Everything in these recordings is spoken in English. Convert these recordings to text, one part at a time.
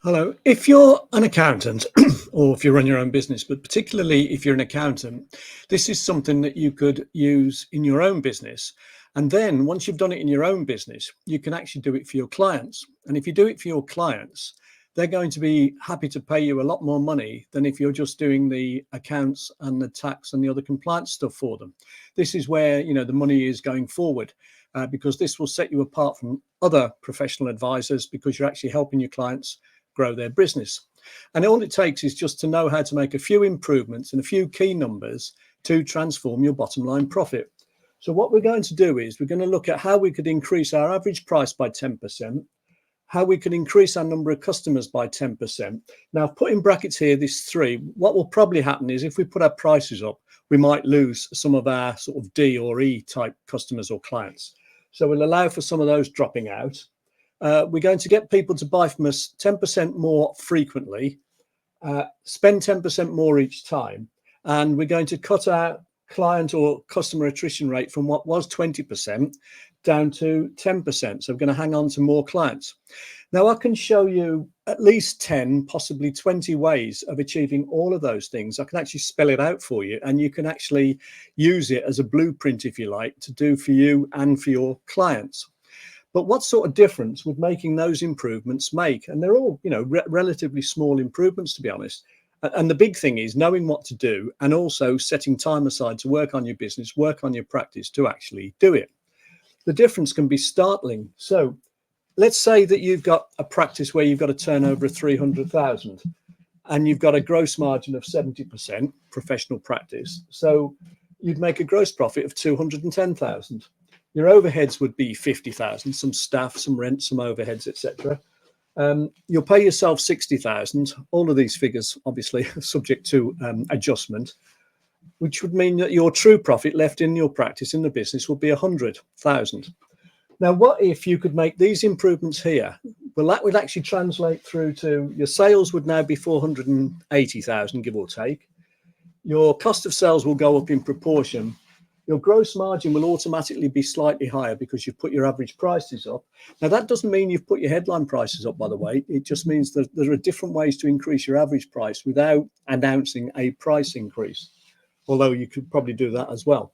Hello. If you're an accountant or if you run your own business, but particularly if you're an accountant, this is something that you could use in your own business. And then once you've done it in your own business, you can actually do it for your clients. And if you do it for your clients, they're going to be happy to pay you a lot more money than if you're just doing the accounts and the tax and the other compliance stuff for them. This is where, the money is going forward. Because this will set you apart from other professional advisors because you're actually helping your clients grow their business. And all it takes is just to know how to make a few improvements and a few key numbers to transform your bottom line profit. So what we're going to do is we're going to look at how we could increase our average price by 10%, how we can increase our number of customers by 10%. Now, I've put in brackets here, this 3. What will probably happen is if we put our prices up, we might lose some of our sort of D or E type customers or clients. So we'll allow for some of those dropping out. We're going to get people to buy from us 10% more frequently, spend 10% more each time, and we're going to cut our client or customer attrition rate from what was 20% down to 10%. So we're going to hang on to more clients. Now, I can show you at least 10, possibly 20 ways of achieving all of those things. I can actually spell it out for you, and you can actually use it as a blueprint, if you like, to do for you and for your clients. But what sort of difference would making those improvements make? And they're all, relatively small improvements, to be honest. And the big thing is knowing what to do and also setting time aside to work on your business, work on your practice to actually do it. The difference can be startling. So let's say that you've got a practice where you've got a turnover of 300,000 and you've got a gross margin of 70% professional practice. So you'd make a gross profit of 210,000. Your overheads would be 50,000, some staff, some rent, some overheads, etc. You'll pay yourself 60,000. All of these figures, obviously, are subject to adjustment, which would mean that your true profit left in your practice in the business would be 100,000. Now, what if you could make these improvements here? Well, that would actually translate through to your sales would now be 480,000, give or take. Your cost of sales will go up in proportion. Your gross margin will automatically be slightly higher because you've put your average prices up. Now, that doesn't mean you've put your headline prices up, by the way. It just means that there are different ways to increase your average price without announcing a price increase, although you could probably do that as well.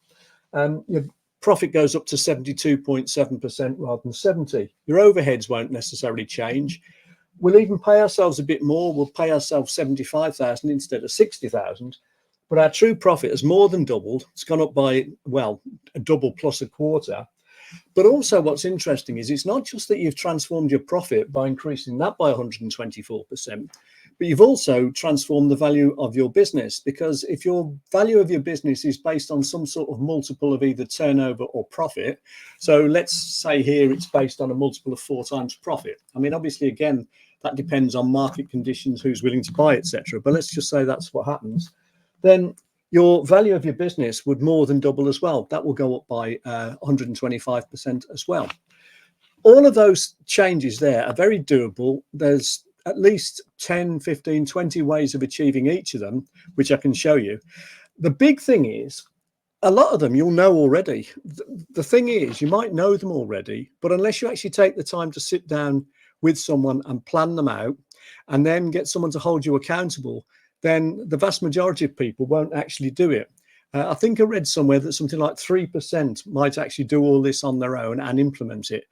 Your profit goes up to 72.7% rather than 70. Your overheads won't necessarily change. We'll even pay ourselves a bit more. We'll pay ourselves 75,000 instead of 60,000. But our true profit has more than doubled. It's gone up by, well, a double plus a quarter. But also what's interesting is it's not just that you've transformed your profit by increasing that by 124%, but you've also transformed the value of your business, because if your value of your business is based on some sort of multiple of either turnover or profit, so let's say here it's based on a multiple of 4 times profit. I mean, obviously, again, that depends on market conditions, who's willing to buy, etc. But let's just say that's what happens. Then your value of your business would more than double as well. That will go up by 125% as well. All of those changes there are very doable. There's at least 10, 15, 20 ways of achieving each of them, which I can show you. The big thing is, a lot of them you'll know already. The thing is, you might know them already, but unless you actually take the time to sit down with someone and plan them out and then get someone to hold you accountable, then the vast majority of people won't actually do it. I think I read somewhere that something like 3% might actually do all this on their own and implement it.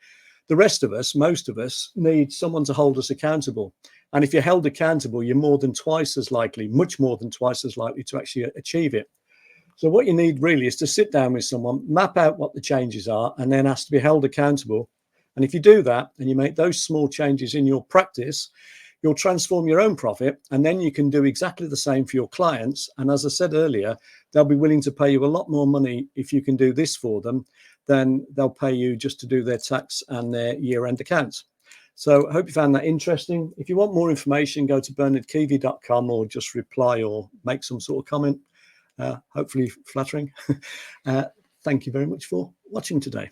The rest of us, most of us, need someone to hold us accountable. And if you're held accountable, you're more than twice as likely, much more than twice as likely to actually achieve it. So what you need really is to sit down with someone, map out what the changes are, and then ask to be held accountable. And if you do that, and you make those small changes in your practice, you'll transform your own profit, and then you can do exactly the same for your clients. And as I said earlier, they'll be willing to pay you a lot more money if you can do this for them than they'll pay you just to do their tax and their year-end accounts. So I hope you found that interesting. If you want more information, go to bernardkeevy.com or just reply or make some sort of comment, hopefully flattering. Thank you very much for watching today.